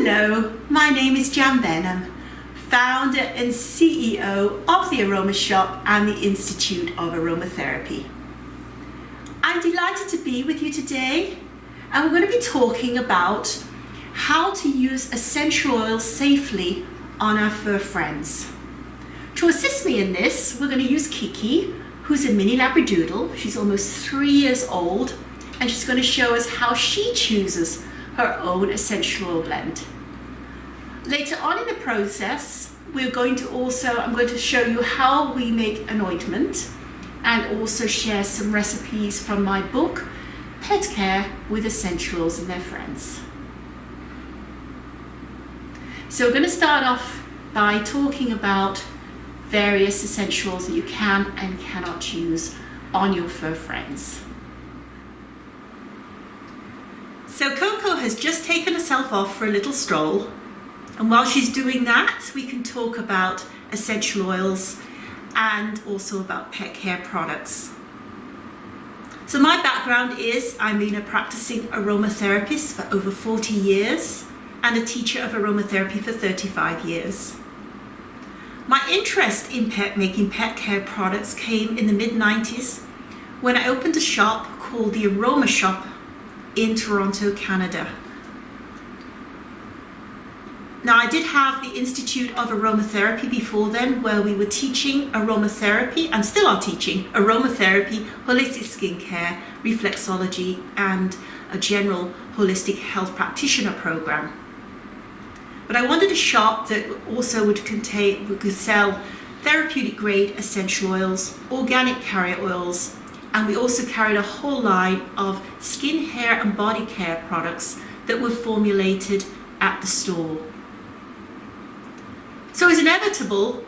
Hello, my name is Jan Benham, founder and CEO of the Aroma Shop and the Institute of Aromatherapy. I'm delighted to be with you today, and we're going to be talking about how to use essential oils safely on our fur friends. To assist me in this, we're going to use Kiki, who's a mini Labradoodle. She's almost 3 years old, and she's going to show us how she chooses her own essential oil blend. Later on in the process, I'm going to show you how we make an ointment and also share some recipes from my book, Pet Care with Essential Oils and Their Friends. So we're going to start off by talking about various essentials that you can and cannot use on your fur friends. So Coco has just taken herself off for a little stroll, and while she's doing that, we can talk about essential oils and also about pet care products. So my background is I've been a practicing aromatherapist for over 40 years and a teacher of aromatherapy for 35 years. My interest in making pet care products came in the mid-90s when I opened a shop called the Aroma Shop in Toronto, Canada. Now, I did have the Institute of Aromatherapy before then, where we were teaching aromatherapy, and still are teaching aromatherapy, holistic skincare, reflexology, and a general holistic health practitioner program. But I wanted a shop that also could sell therapeutic grade essential oils, organic carrier oils, and we also carried a whole line of skin, hair and body care products that were formulated at the store. So it was inevitable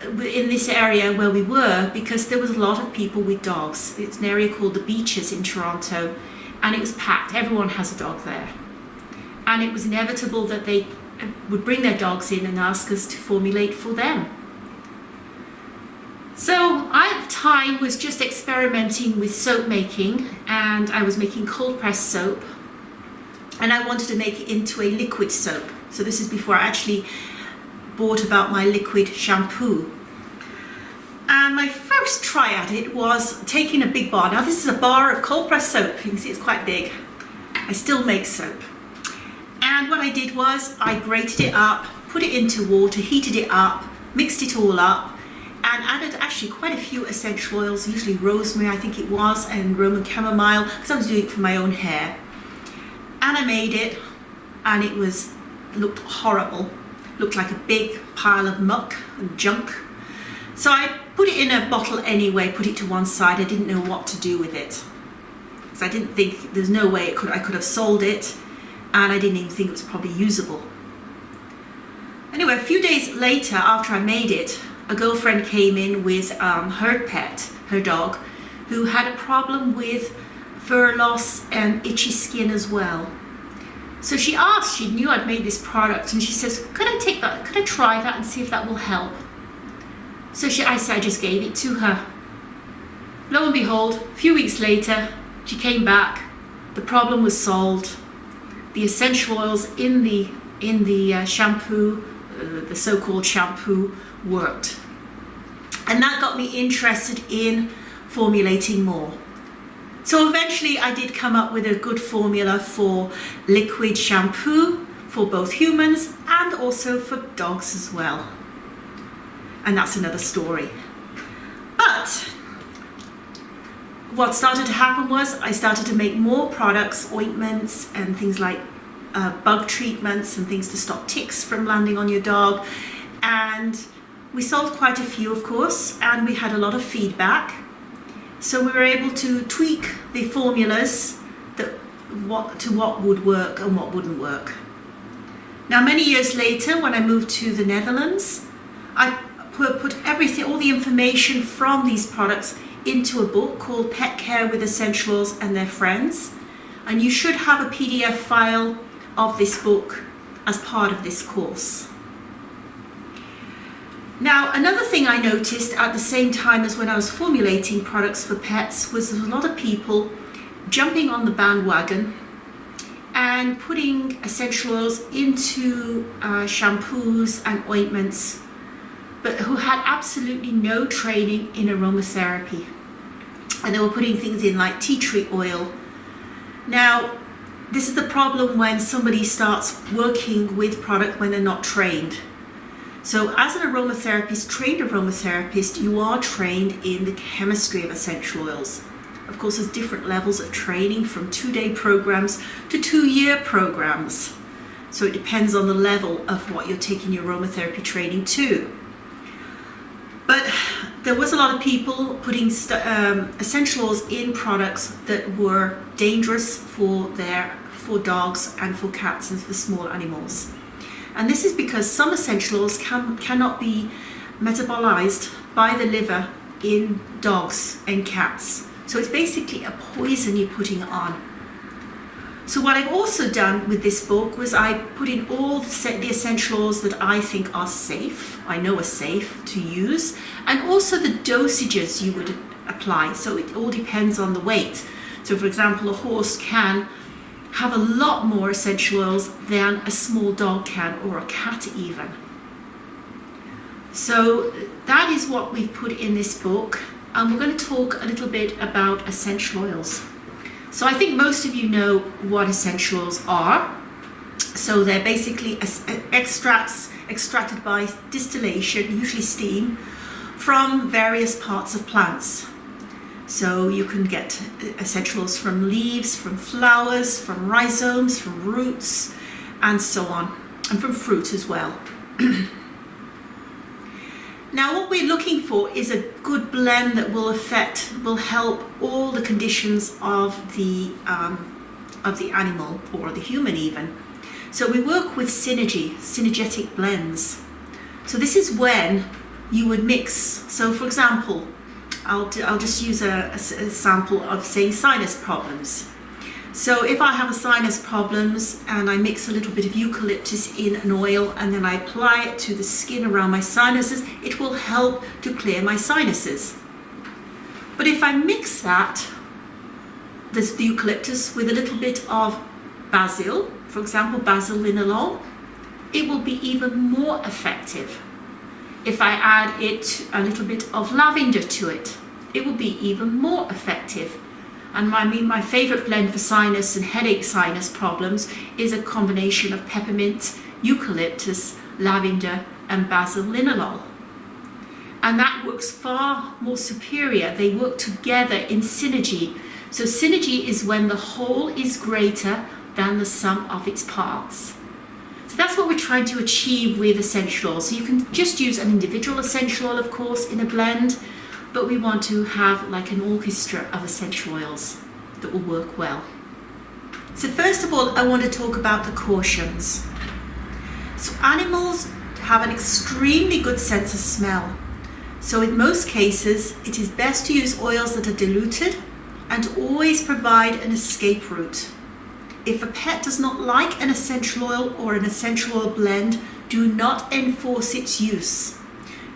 in this area where we were, because there was a lot of people with dogs. It's an area called the Beaches in Toronto, and it was packed. Everyone has a dog there. And it was inevitable that they would bring their dogs in and ask us to formulate for them. So I at the time was just experimenting with soap making, and I was making cold pressed soap, and I wanted to make it into a liquid soap. So this is before I actually bought about my liquid shampoo. And my first try at it was taking a big bar. Now this is a bar of cold pressed soap. You can see it's quite big. I still make soap. And what I did was I grated it up, put it into water, heated it up, mixed it all up, and added actually quite a few essential oils, usually rosemary I think it was, and Roman chamomile, because I was doing it for my own hair. And I made it, and it looked horrible. Looked like a big pile of muck and junk. So I put it in a bottle anyway, put it to one side. I didn't know what to do with it, because I didn't think, there's no way I could have sold it, and I didn't even think it was probably usable. Anyway, a few days later, after I made it, a girlfriend came in with her pet, her dog, who had a problem with fur loss and itchy skin as well. So she asked, she knew I'd made this product, and she says, could I try that and see if that will help? So I just gave it to her. Lo and behold, a few weeks later, she came back. The problem was solved. The essential oils in the shampoo, the so-called shampoo, worked. And that got me interested in formulating more. So eventually I did come up with a good formula for liquid shampoo for both humans and also for dogs as well. And that's another story. But what started to happen was I started to make more products, ointments and things like bug treatments and things to stop ticks from landing on your dog. And we sold quite a few, of course, and we had a lot of feedback. So we were able to tweak the formulas to what would work and what wouldn't work. Now, many years later, when I moved to the Netherlands, I put all the information from these products into a book called Pet Care with Essential Oils and Their Friends. And you should have a PDF file of this book as part of this course. Now, another thing I noticed at the same time as when I was formulating products for pets was a lot of people jumping on the bandwagon and putting essential oils into shampoos and ointments, but who had absolutely no training in aromatherapy. And they were putting things in like tea tree oil. Now, this is the problem when somebody starts working with product when they're not trained. So as an aromatherapist, trained aromatherapist, you are trained in the chemistry of essential oils. Of course, there's different levels of training, from 2-day programs to 2-year programs. So it depends on the level of what you're taking your aromatherapy training to. But there was a lot of people putting essential oils in products that were dangerous for dogs and for cats and for small animals. And this is because some essential oils cannot be metabolized by the liver in dogs and cats. So it's basically a poison you're putting on. So what I've also done with this book was I put in all the essential oils that I think are safe, I know are safe to use, and also the dosages you would apply. So it all depends on the weight. So for example, a horse can have a lot more essential oils than a small dog can, or a cat even. So that is what we've put in this book, and we're going to talk a little bit about essential oils. So I think most of you know what essential oils are. So they're basically extracts extracted by distillation, usually steam, from various parts of plants. So you can get essential oils from leaves, from flowers, from rhizomes, from roots, and so on, and from fruit as well. Now what we're looking for is a good blend that will help all the conditions of the animal, or the human even. So we work with synergetic blends. So this is when you would mix. So for example, I'll just use a sample of, say, sinus problems. So if I have sinus problems and I mix a little bit of eucalyptus in an oil and then I apply it to the skin around my sinuses, it will help to clear my sinuses. But if I mix that, the eucalyptus, with a little bit of basil, for example, basil linalool, it will be even more effective. If I add a little bit of lavender to it, it will be even more effective. And my favorite blend for sinus and headache sinus problems is a combination of peppermint, eucalyptus, lavender, and basil linalool. And that works far more superior. They work together in synergy. So synergy is when the whole is greater than the sum of its parts. So that's what we're trying to achieve with essential oils. So you can just use an individual essential oil, of course, in a blend, but we want to have like an orchestra of essential oils that will work well. So first of all, I want to talk about the cautions. So animals have an extremely good sense of smell. So in most cases, it is best to use oils that are diluted and always provide an escape route. If a pet does not like an essential oil or an essential oil blend, do not enforce its use.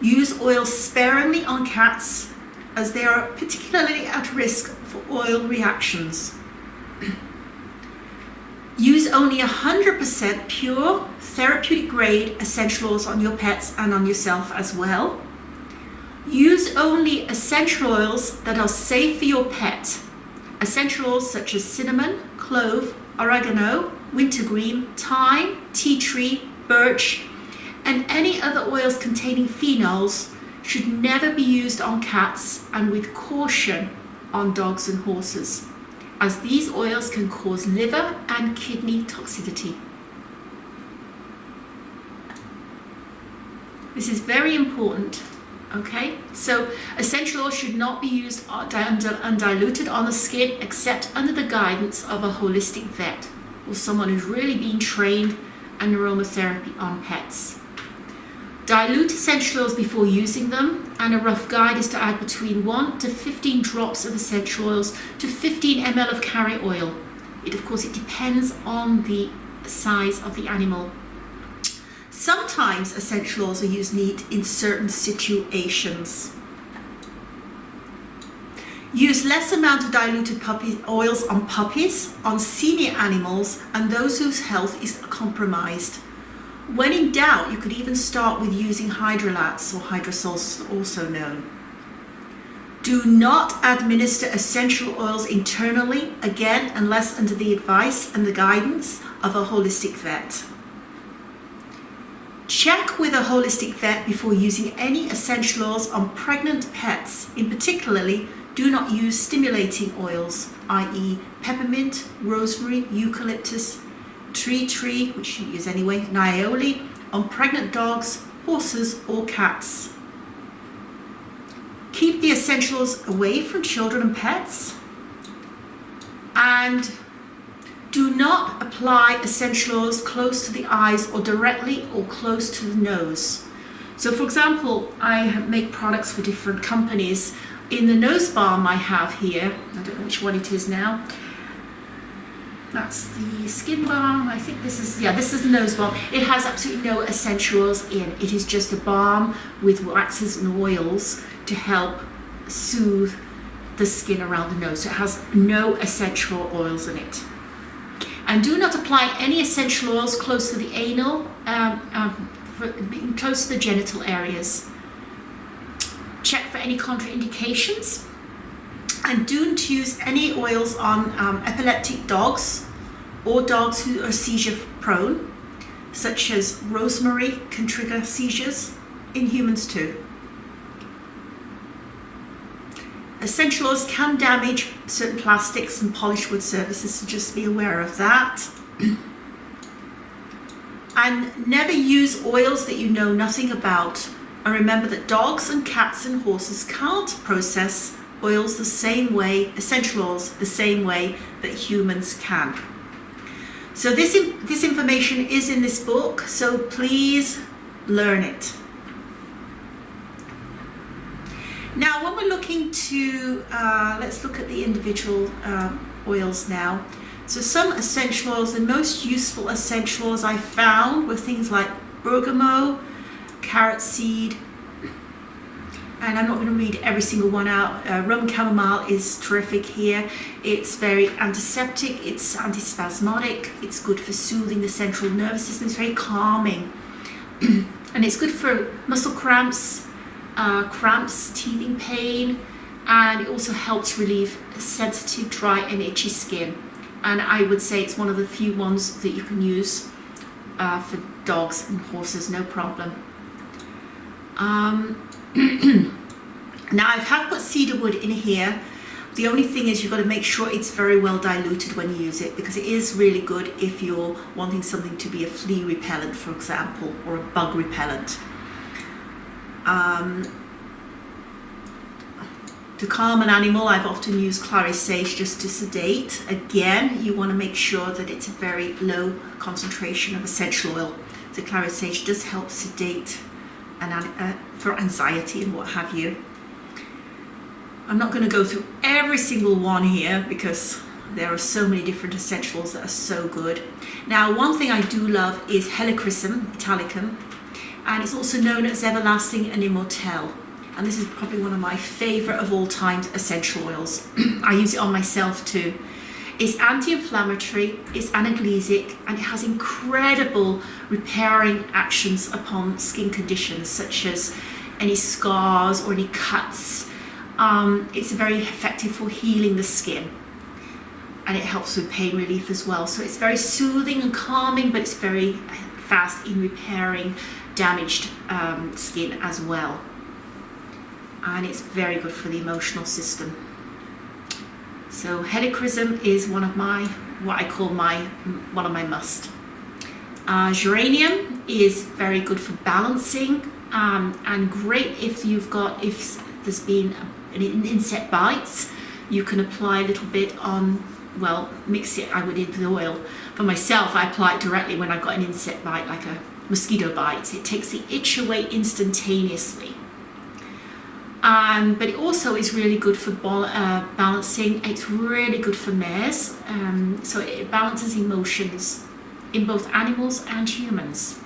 Use oil sparingly on cats, as they are particularly at risk for oil reactions. Use only 100% pure therapeutic grade essential oils on your pets and on yourself as well. Use only essential oils that are safe for your pet. Essential oils such as cinnamon, clove, oregano, wintergreen, thyme, tea tree, birch, and any other oils containing phenols should never be used on cats, and with caution on dogs and horses, as these oils can cause liver and kidney toxicity. This is very important. Okay, so essential oil should not be used undiluted on the skin except under the guidance of a holistic vet or someone who's really been trained in aromatherapy on pets. Dilute essential oils before using them, and a rough guide is to add between 1 to 15 drops of essential oils to 15 ml of carrier oil. Of course, it depends on the size of the animal. Sometimes essential oils are used neat in certain situations. Use Use less amount of diluted oils on puppies, on senior animals, and those whose health is compromised. When in doubt, you could even start with using hydrolats, or hydrosols also known. Do not administer essential oils internally, again, unless under the advice and the guidance of a holistic vet. Check with a holistic vet before using any essential oils on pregnant pets. In particularly, do not use stimulating oils, i.e. peppermint, rosemary, eucalyptus, tree, which you use anyway, and aioli, on pregnant dogs, horses or cats. Keep the essentials away from children and pets. And do not apply essential oils close to the eyes or directly or close to the nose. So for example, I make products for different companies. In the nose balm I have here, I don't know which one it is now. That's the skin balm. I think this is the nose balm. It has absolutely no essential oils in. It is just a balm with waxes and oils to help soothe the skin around the nose. So it has no essential oils in it. And do not apply any essential oils close to the anal, close to the genital areas. Check for any contraindications. And don't use any oils on epileptic dogs or dogs who are seizure prone, such as rosemary can trigger seizures in humans too. Essential oils can damage certain plastics and polished wood surfaces, so just be aware of that. And never use oils that you know nothing about. And remember that dogs and cats and horses can't process oils the same way, essential oils the same way that humans can. So this information is in this book, so please learn it. Now, when we're looking to, let's look at the individual oils now. So some essential oils, the most useful essential oils I found were things like bergamot, carrot seed, and I'm not going to read every single one out. Roman chamomile is terrific here. It's very antiseptic, it's antispasmodic, it's good for soothing the central nervous system, it's very calming. And it's good for muscle cramps, teething pain, and it also helps relieve sensitive, dry and itchy skin. And I would say it's one of the few ones that you can use for dogs and horses, no problem. Now I have put cedarwood in here. The only thing is you've got to make sure it's very well diluted when you use it, because it is really good if you're wanting something to be a flea repellent, for example, or a bug repellent. To calm an animal, I've often used clary sage just to sedate. Again, you want to make sure that it's a very low concentration of essential oil. So clary sage does help sedate for anxiety and what have you. I'm not going to go through every single one here because there are so many different essentials that are so good. Now, one thing I do love is Helichrysum italicum, and it's also known as everlasting and immortelle. And this is probably one of my favorite of all time essential oils. I use it on myself too. It's anti-inflammatory, it's analgesic, and it has incredible repairing actions upon skin conditions such as any scars or any cuts. It's very effective for healing the skin, and it helps with pain relief as well. So it's very soothing and calming, but it's very fast in repairing damaged skin as well. And it's very good for the emotional system. So Helichrysum is one of my, what I call one of my must. Geranium is very good for balancing, and great if there's been an insect bites. You can apply a little bit on, well, mix it, I would, into the oil. For myself, I apply it directly when I've got an insect bite, like a mosquito bite. It takes the itch away instantaneously. But it also is really good for balancing. It's really good for mares, so it balances emotions in both animals and humans.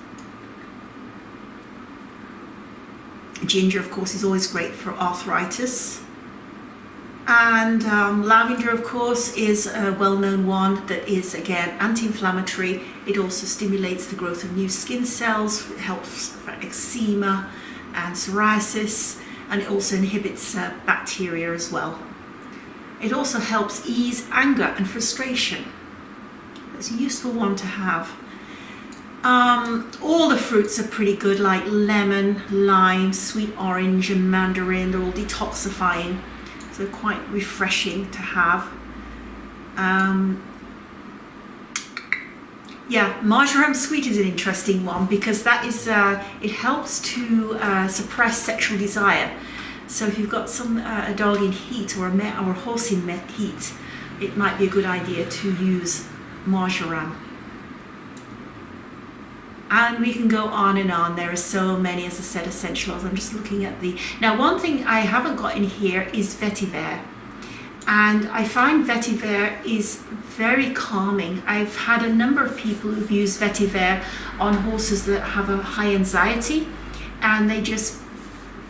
Ginger, of course, is always great for arthritis. And lavender, of course, is a well-known one that is, again, anti-inflammatory. It also stimulates the growth of new skin cells, it helps for eczema and psoriasis, and it also inhibits bacteria as well. It also helps ease anger and frustration. It's a useful one to have. All the fruits are pretty good, like lemon, lime, sweet orange and mandarin. They're all detoxifying, so quite refreshing to have. Yeah, marjoram sweet is an interesting one because that is it helps to suppress sexual desire. So if you've got a dog in heat or a horse in heat, it might be a good idea to use marjoram. And we can go on and on. There are so many, as I said, essential oils. I'm just looking at now one thing I haven't got in here is vetiver. And I find vetiver is very calming. I've had a number of people who've used vetiver on horses that have a high anxiety, and they just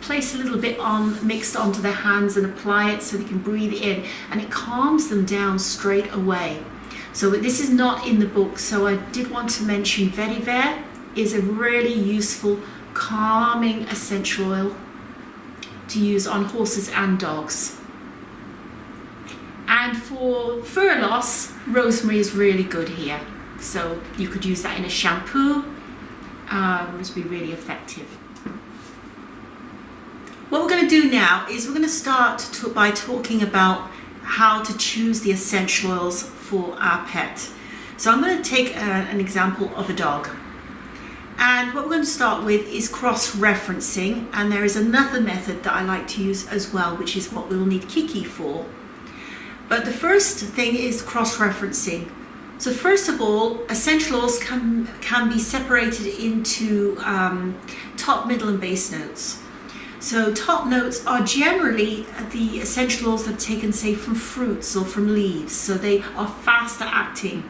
place a little bit mixed onto their hands and apply it so they can breathe in, and it calms them down straight away. So this is not in the book, so I did want to mention vetiver is a really useful calming essential oil to use on horses and dogs. And for fur loss, rosemary is really good here. So you could use that in a shampoo, which would be really effective. What we're going to do now is we're going to start by talking about how to choose the essential oils for our pet. So I'm going to take an example of a dog. And what we're going to start with is cross-referencing, and there is another method that I like to use as well, which is what we'll need Kiki for. But the first thing is cross-referencing. So first of all, essential oils can be separated into top, middle and base notes. So top notes are generally the essential oils that are taken, say, from fruits or from leaves. So they are faster acting.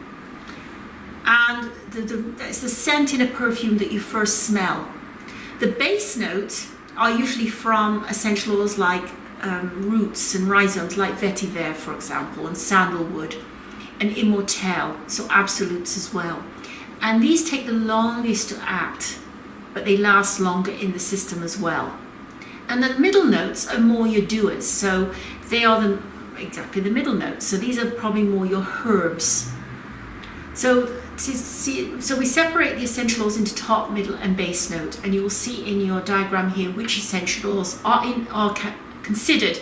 And it's the scent in a perfume that you first smell. The base notes are usually from essential oils like roots and rhizomes, like vetiver, for example, and sandalwood, and immortelle, so absolutes as well. And these take the longest to act, but they last longer in the system as well. And the middle notes are more your doers, so they are exactly the middle notes. So these are probably more your herbs. So we separate the essential oils into top, middle and base note, and you will see in your diagram here which essential oils are considered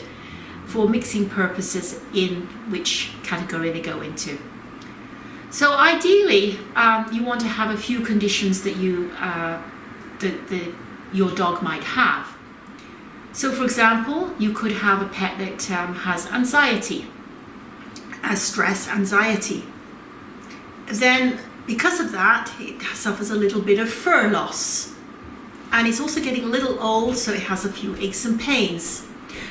for mixing purposes in which category they go into. So ideally, you want to have a few conditions that your dog might have. So for example, you could have a pet that has anxiety, stress, anxiety. Then because of that, it suffers a little bit of fur loss. And it's also getting a little old, so it has a few aches and pains.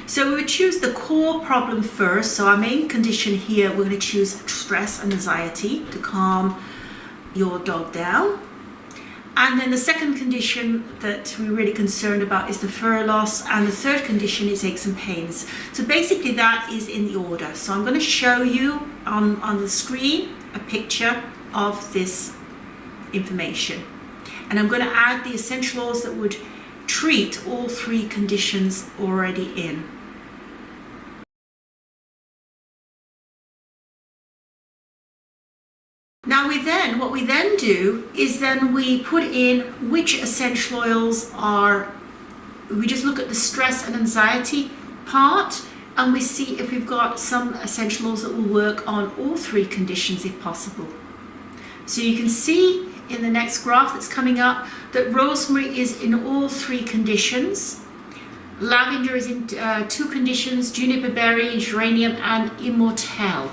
So we would choose the core problem first. So our main condition here, we're going to choose stress and anxiety to calm your dog down. And then the second condition that we're really concerned about is the fur loss. And the third condition is aches and pains. So basically that is in the order. So I'm going to show you on the screen a picture of this information. And I'm going to add the essential oils that would treat all three conditions already in. Now what we then do is then we put in which essential oils we just look at the stress and anxiety part, and we see if we've got some essential oils that will work on all three conditions if possible. So you can see in the next graph that's coming up that rosemary is in all three conditions. Lavender is in two conditions, juniper berry, geranium and immortelle.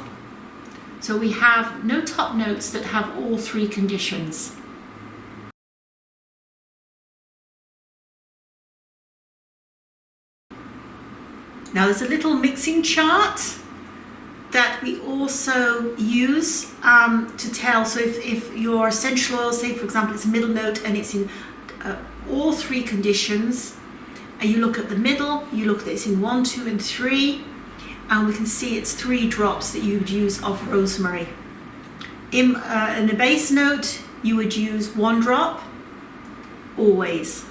So we have no top notes that have all three conditions. Now there's a little mixing chart that we also use to tell. So if your essential oil, say for example it's a middle note and it's in all three conditions, and you look at the middle, you look at it's in 1, 2 and 3, and we can see it's 3 drops that you would use of rosemary. In the base note, you would use 1 drop, always.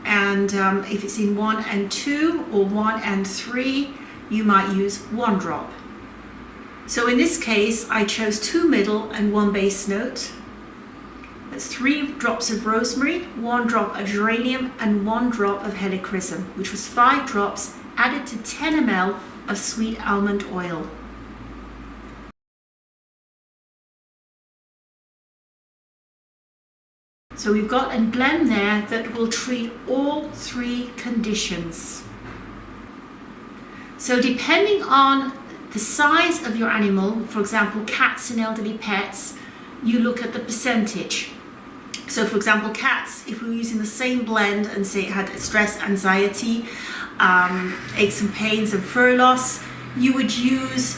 And if it's in 1 and 2 or 1 and 3, you might use 1 drop. So in this case, I chose 2 middle and 1 base note. That's 3 drops of rosemary, 1 drop of geranium, and 1 drop of helichrysum, which was 5 drops added to 10 ml of sweet almond oil. So we've got a blend there that will treat all 3 conditions. So depending on the size of your animal, for example, cats and elderly pets, you look at the percentage. So for example, cats, if we were using the same blend and say it had stress, anxiety, aches and pains and fur loss, you would use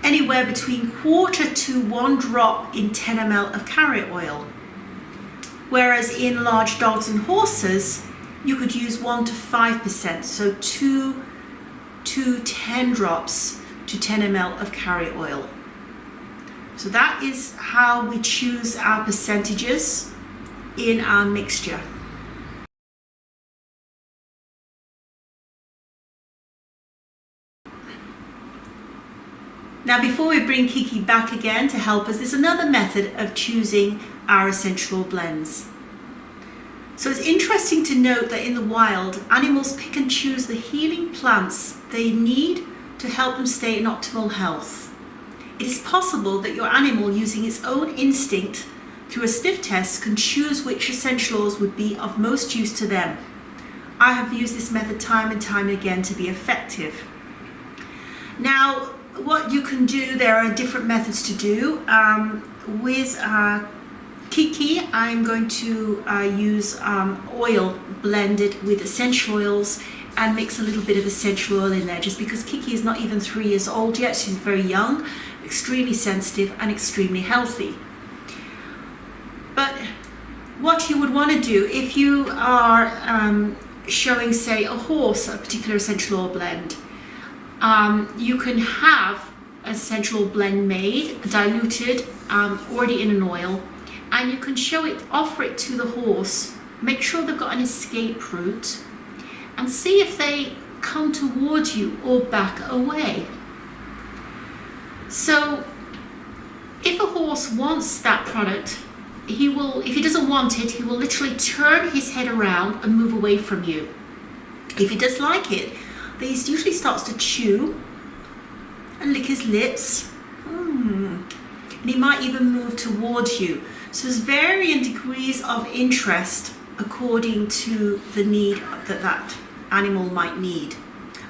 anywhere between 1/4 to 1 drop in 10 ml of carrot oil. Whereas in large dogs and horses, you could use 1 to 5%, so 2 to 10 drops to 10 ml of carrot oil. So that is how we choose our percentages in our mixture. Now before we bring Kiki back again to help us, there's another method of choosing our essential oil blends. So it's interesting to note that in the wild, animals pick and choose the healing plants they need to help them stay in optimal health. It is possible that your animal, using its own instinct through a sniff test, can choose which essential oils would be of most use to them. I have used this method time and time again to be effective. Now, what you can do, there are different methods to do. With Kiki, I'm going to use oil blended with essential oils and mix a little bit of essential oil in there, just because Kiki is not even 3 years old yet. She's very young, extremely sensitive and extremely healthy. But what you would want to do if you are showing, say, a horse a particular essential oil blend, you can have an essential oil blend made, diluted, already in an oil, and you can show it, offer it to the horse, make sure they've got an escape route, and see if they come towards you or back away. So if a horse wants that product, he will, if he doesn't want it, he will literally turn his head around and move away from you. If he does like it, then he usually starts to chew and lick his lips, and he might even move towards you. So there's varying degrees of interest according to the need that animal might need.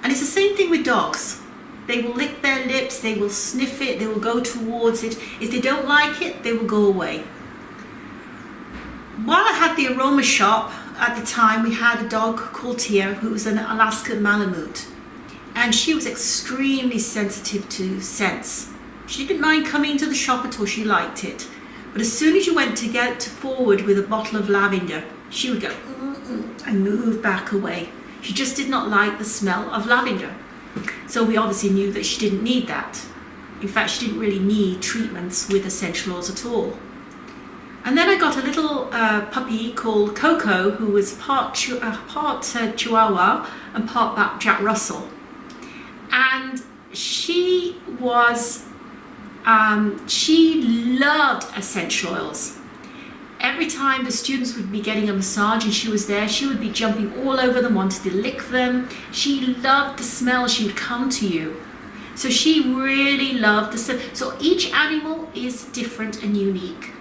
And it's the same thing with dogs. They will lick their lips, they will sniff it, they will go towards it. If they don't like it, they will go away. While I had the aroma shop, at the time we had a dog called Tia, who was an Alaskan Malamute, and she was extremely sensitive to scents. She didn't mind coming to the shop at all, she liked it. But as soon as you went to get forward with a bottle of lavender, she would go and move back away. She just did not like the smell of lavender. So we obviously knew that she didn't need that. In fact, she didn't really need treatments with essential oils at all. And then I got a little puppy called Coco, who was part Chihuahua and part Jack Russell. And she was, she loved essential oils. Every time the students would be getting a massage and she was there, she would be jumping all over them, wanted to lick them. She loved the smell. She would come to you. So she really loved the smell. So each animal is different and unique.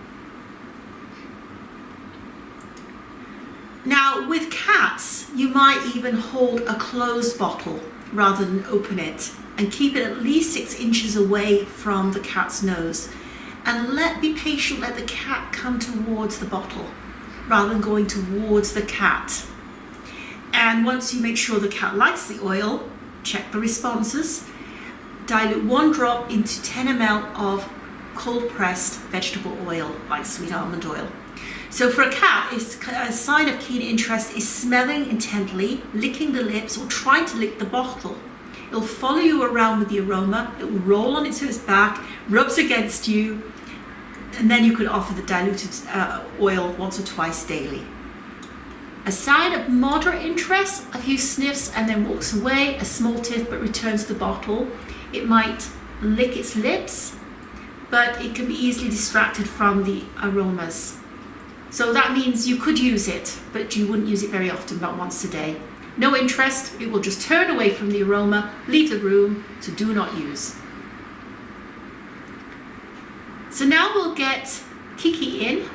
Now with cats, you might even hold a closed bottle rather than open it, and keep it at least 6 inches away from the cat's nose. And be patient, let the cat come towards the bottle rather than going towards the cat. And once you make sure the cat likes the oil, check the responses. Dilute 1 drop into 10 ml of cold pressed vegetable oil, like sweet almond oil. So for a cat, a sign of keen interest is smelling intently, licking the lips, or trying to lick the bottle. It'll follow you around with the aroma. It will roll on its back, rubs against you, and then you could offer the diluted oil once or twice daily. A sign of moderate interest, a few sniffs and then walks away, a small tiff but returns the bottle. It might lick its lips, but it can be easily distracted from the aromas. So that means you could use it, but you wouldn't use it very often, about once a day. No interest, it will just turn away from the aroma, leave the room, so do not use. So now we'll get Kiki in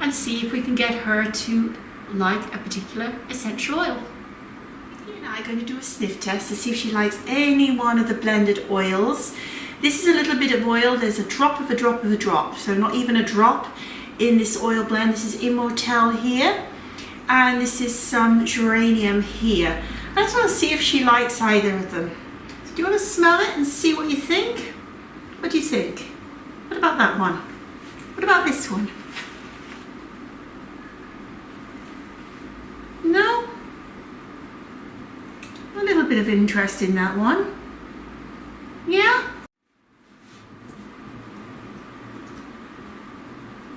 and see if we can get her to like a particular essential oil. Kiki and I are going to do a sniff test to see if she likes any one of the blended oils. This is a little bit of oil. There's a drop of a drop of a drop, so not even a drop in this oil blend. This is Immortelle here, and this is some geranium here. I just want to see if she likes either of them. So do you want to smell it and see what you think? What do you think? What about that one? What about this one? No? A little bit of interest in that one. Yeah?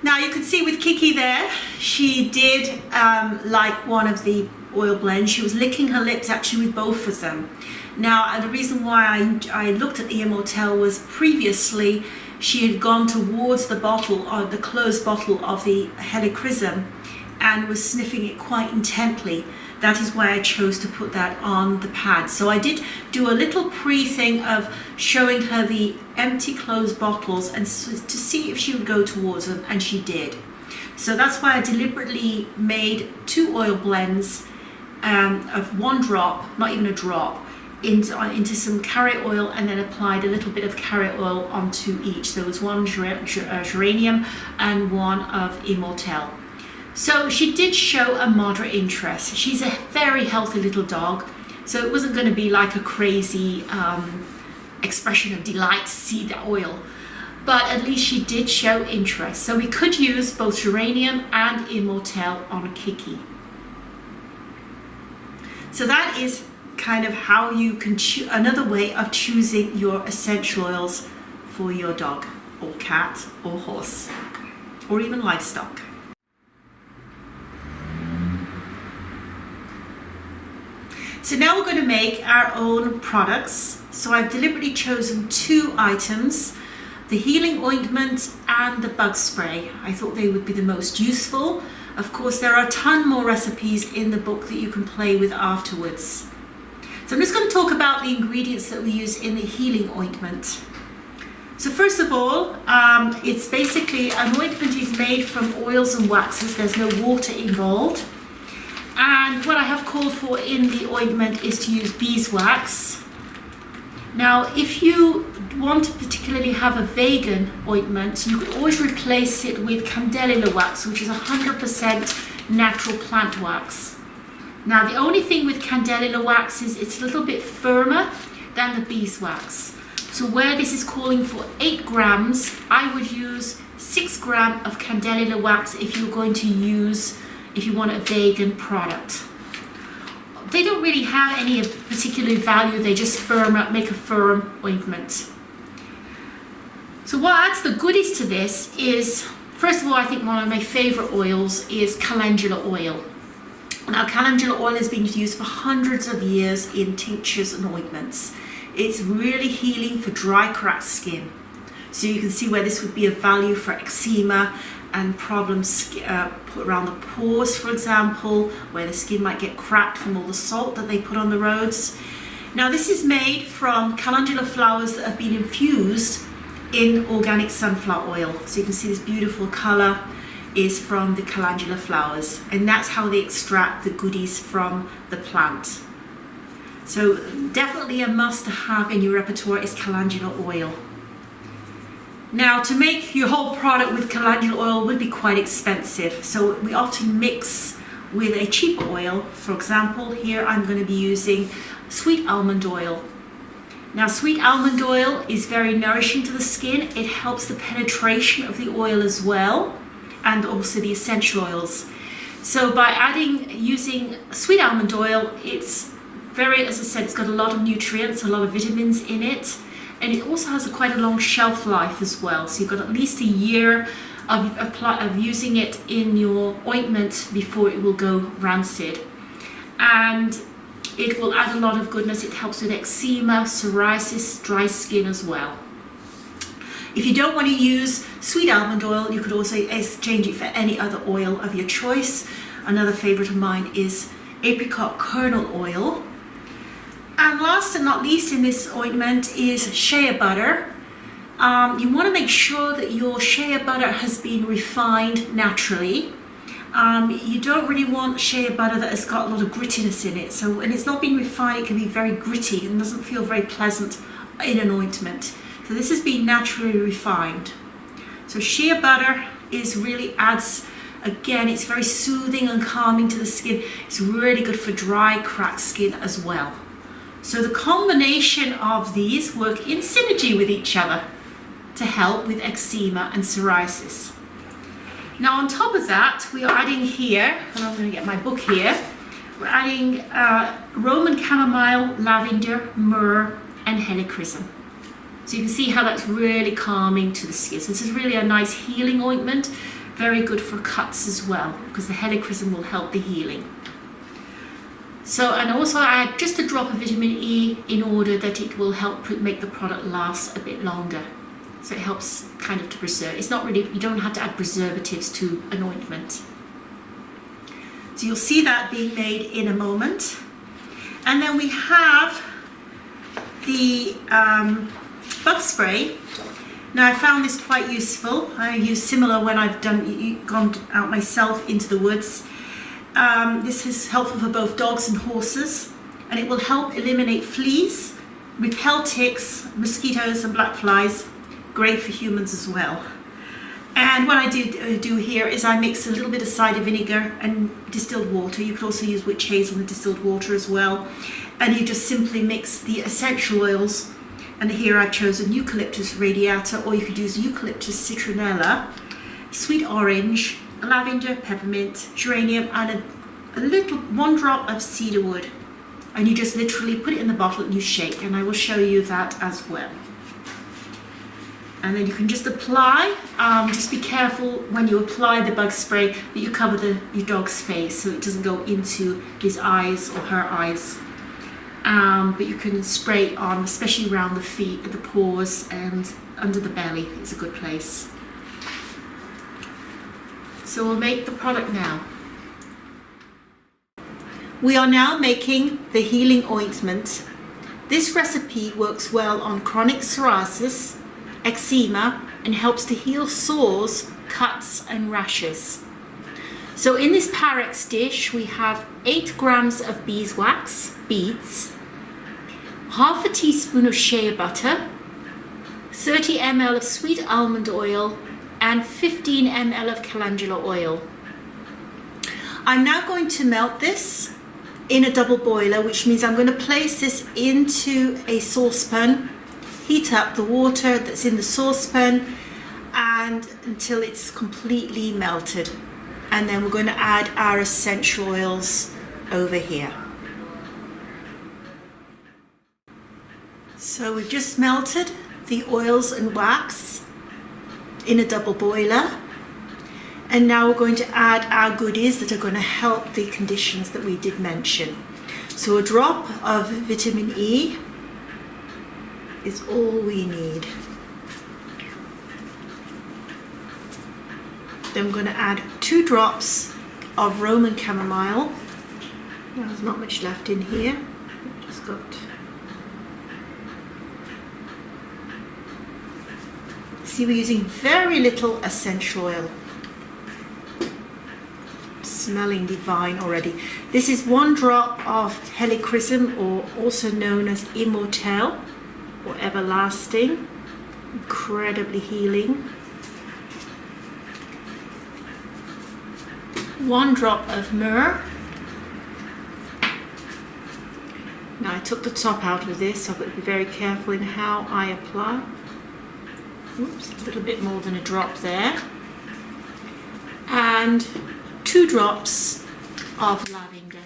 Now you can see with Kiki there, she did like one of the oil blends. She was licking her lips actually with both of them. Now, and the reason why I looked at the Immortelle was previously she had gone towards the bottle, or the closed bottle of the Helichrysum, and was sniffing it quite intently. That is why I chose to put that on the pad. So I did do a little pre-thing of showing her the empty closed bottles and to see if she would go towards them, and she did. So that's why I deliberately made 2 oil blends of 1 drop, not even a drop, into some carrot oil, and then applied a little bit of carrot oil onto each. So there was 1 geranium and 1 of Immortelle. So she did show a moderate interest. She's a very healthy little dog, so it wasn't going to be like a crazy expression of delight to see the oil, but at least she did show interest. So we could use both geranium and Immortelle on Kiki. So that is kind of how you can choose, another way of choosing your essential oils for your dog or cat or horse or even livestock. So now we're going to make our own products. So I've deliberately chosen 2 items, the healing ointment and the bug spray. I thought they would be the most useful. Of course, there are a ton more recipes in the book that you can play with afterwards. So I'm just going to talk about the ingredients that we use in the healing ointment. So first of all, it's basically an ointment is made from oils and waxes. There's no water involved. And what I have called for in the ointment is to use beeswax. Now, if you want to particularly have a vegan ointment, you could always replace it with candelilla wax, which is 100% natural plant wax. Now, the only thing with candelilla wax is it's a little bit firmer than the beeswax. So where this is calling for 8 grams, I would use 6 grams of candelilla wax if you're going to use, if you want a vegan product. They don't really have any particular value, they just firm up, make a firm ointment. So what adds the goodies to this is, first of all, I think one of my favorite oils is calendula oil. Now, calendula oil has been used for hundreds of years in tinctures and ointments. It's really healing for dry, cracked skin. So you can see where this would be of value for eczema and problems put around the pores, for example, where the skin might get cracked from all the salt that they put on the roads. Now, this is made from calendula flowers that have been infused in organic sunflower oil. So you can see this beautiful color is from the calendula flowers, and that's how they extract the goodies from the plant. So definitely a must to have in your repertoire is calendula oil. Now, to make your whole product with calendula oil would be quite expensive, so we often mix with a cheaper oil. For example, here I'm going to be using sweet almond oil. Now, sweet almond oil is very nourishing to the skin. It helps the penetration of the oil as well, and also the essential oils. So by using sweet almond oil, it's Very, as I said, it's got a lot of nutrients, a lot of vitamins in it, and it also has quite a long shelf life as well. So you've got at least a year of using it in your ointment before it will go rancid. And it will add a lot of goodness. It helps with eczema, psoriasis, dry skin as well. If you don't want to use sweet almond oil, you could also exchange it for any other oil of your choice. Another favorite of mine is apricot kernel oil. And last and not least in this ointment is shea butter. You want to make sure that your shea butter has been refined naturally. You don't really want shea butter that has got a lot of grittiness in it. So when it's not been refined, it can be very gritty and doesn't feel very pleasant in an ointment. So this has been naturally refined. So shea butter really adds, again, it's very soothing and calming to the skin. It's really good for dry, cracked skin as well. So the combination of these work in synergy with each other to help with eczema and psoriasis. Now on top of that, we are adding here, and I'm going to get my book here, we're adding Roman chamomile, lavender, myrrh and helichrysum. So you can see how that's really calming to the skin. So this is really a nice healing ointment, very good for cuts as well, because the helichrysum will help the healing. So, and also I add just a drop of vitamin E in order that it will help make the product last a bit longer. So it helps kind of to preserve. It's not really, you don't have to add preservatives to an ointment. So you'll see that being made in a moment. And then we have the bug spray. Now I found this quite useful. I use similar when I've gone out myself into the woods. This is helpful for both dogs and horses, and it will help eliminate fleas, repel ticks, mosquitoes and black flies. Great for humans as well. And what I do here is I mix a little bit of cider vinegar and distilled water. You could also use witch hazel and distilled water as well. And you just simply mix the essential oils. And here I've chosen eucalyptus radiata, or you could use eucalyptus citronella, sweet orange, lavender, peppermint, geranium, and one drop of cedarwood. And you just literally put it in the bottle and you shake, and I will show you that as well. And then you can just apply, just be careful when you apply the bug spray that you cover your dog's face so it doesn't go into his eyes or her eyes. But you can spray it on, especially around the feet, the paws, and under the belly. It's a good place. So we'll make the product now. We are now making the healing ointment. This recipe works well on chronic psoriasis, eczema, and helps to heal sores, cuts and rashes. So in this Parex dish we have 8 grams of beeswax, beads, half a teaspoon of shea butter, 30 ml of sweet almond oil, and 15 ml of calendula oil. I'm now going to melt this in a double boiler, which means I'm going to place this into a saucepan, heat up the water that's in the saucepan and until it's completely melted. And then we're going to add our essential oils over here. So we've just melted the oils and wax in a double boiler, and now we're going to add our goodies that are going to help the conditions that we did mention. So a drop of vitamin E is all we need. Then we're going to add 2 drops of Roman chamomile. Well, there's not much left in here. Just got. See, we're using very little essential oil. Smelling divine already. This is 1 drop of helichrysum, or also known as immortelle or everlasting. Incredibly healing. 1 drop of myrrh. Now I took the top out of this, so I've got to be very careful in how I apply. Oops, a little bit more than a drop there. And 2 drops of lavender.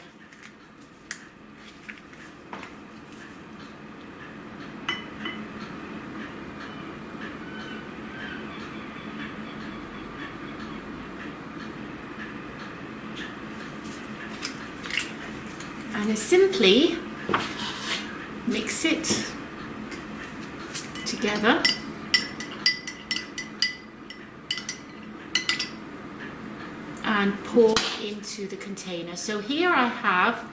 And I simply mix it together. And pour into the container. So here I have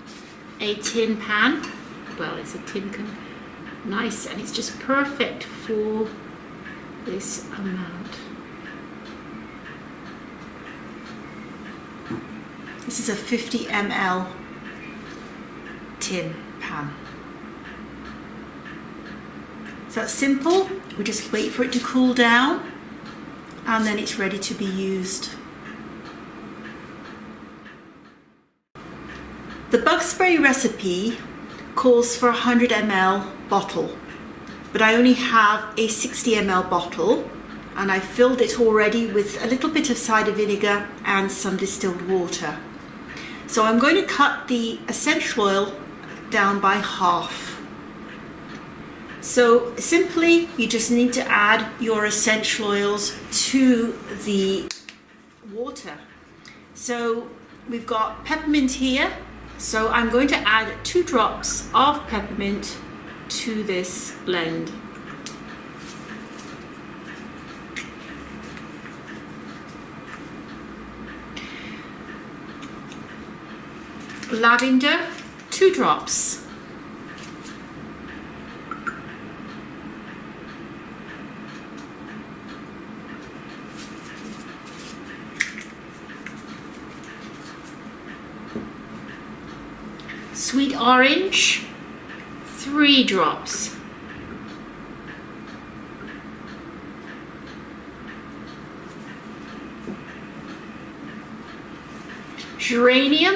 a tin pan. Well, it's a tin can. Nice, and it's just perfect for this amount. This is a 50 ml tin pan. So that's simple. We just wait for it to cool down and then it's ready to be used. The bug spray recipe calls for a 100 ml bottle, but I only have a 60 ml bottle and I filled it already with a little bit of cider vinegar and some distilled water. So I'm going to cut the essential oil down by half. So simply you just need to add your essential oils to the water. So we've got peppermint here. So I'm going to add 2 drops of peppermint to this blend. Lavender, 2 drops. Sweet orange, 3 drops. Geranium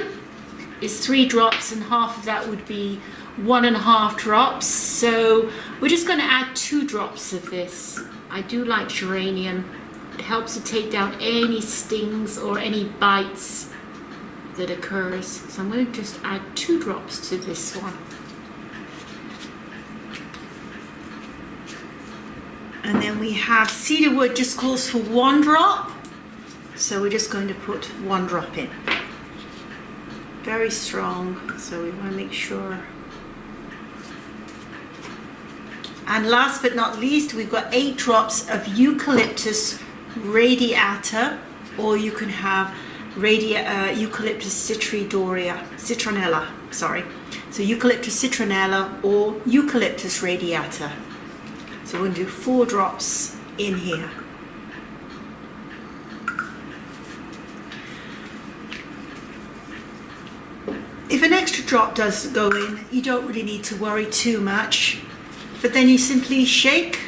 is 3 drops, and half of that would be 1.5 drops. So we're just going to add 2 drops of this. I do like geranium. It helps to take down any stings or any bites that occurs. So I'm going to just add 2 drops to this one. And then we have cedarwood, just calls for 1 drop. So we're just going to put 1 drop in. Very strong, so we want to make sure. And last but not least, we've got 8 drops of eucalyptus radiata, or you can have eucalyptus citronella, sorry. So eucalyptus citronella or eucalyptus radiata. So we're going to do 4 drops in here. If an extra drop does go in, you don't really need to worry too much, but then you simply shake.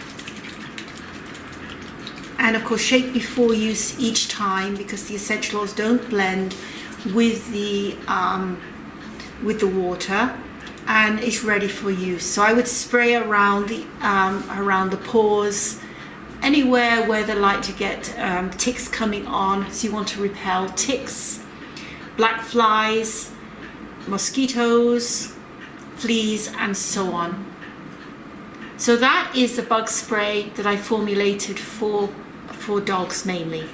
And of course shake before use each time, because the essential oils don't blend with the water, and it's ready for use. So I would spray around the pores, anywhere where they like to get ticks coming on. So you want to repel ticks, black flies, mosquitoes, fleas, and so on. So that is the bug spray that I formulated for dogs mainly.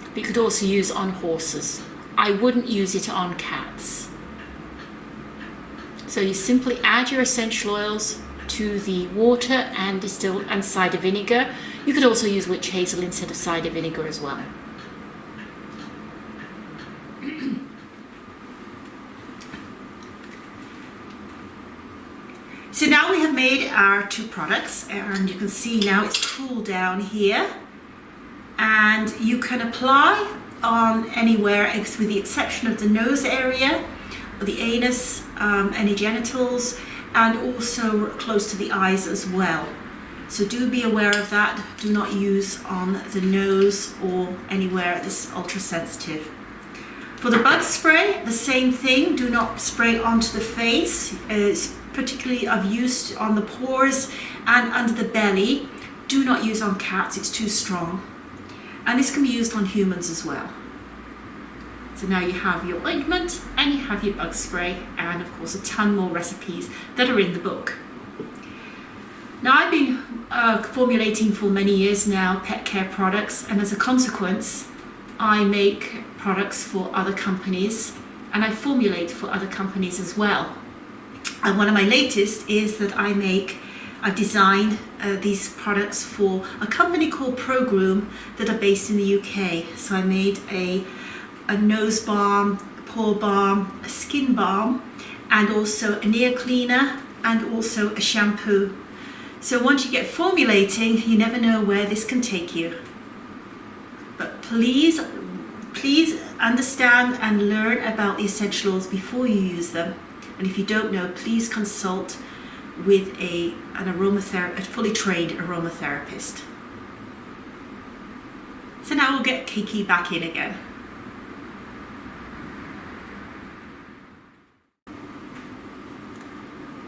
But you could also use on horses. I wouldn't use it on cats. So you simply add your essential oils to the water and distilled and cider vinegar. You could also use witch hazel instead of cider vinegar as well. So now we have made our 2 products, and you can see now it's cooled down here, and you can apply on anywhere with the exception of the nose area, the anus, any genitals, and also close to the eyes as well. So do be aware of that. Do not use on the nose or anywhere that's ultra sensitive. For the bug spray, the same thing. Do not spray onto the face. It's particularly of use on the pores and under the belly. Do not use on cats, it's too strong. And this can be used on humans as well. So now you have your ointment and you have your bug spray, and of course a ton more recipes that are in the book. Now I've been formulating for many years now pet care products, and as a consequence I make products for other companies and I formulate for other companies as well. And one of my latest is that I've designed these products for a company called ProGroom that are based in the UK. So I made a nose balm, a pore balm, a skin balm, and also an ear cleaner, and also a shampoo. So once you get formulating, you never know where this can take you. But please understand and learn about the essential oils before you use them. And if you don't know, please consult with a fully trained aromatherapist. So now we'll get Kiki back in again.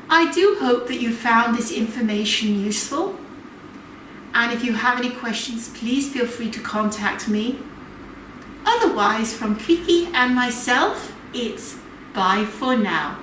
I do hope that you found this information useful. And if you have any questions, please feel free to contact me. Otherwise, from Kiki and myself, it's bye for now.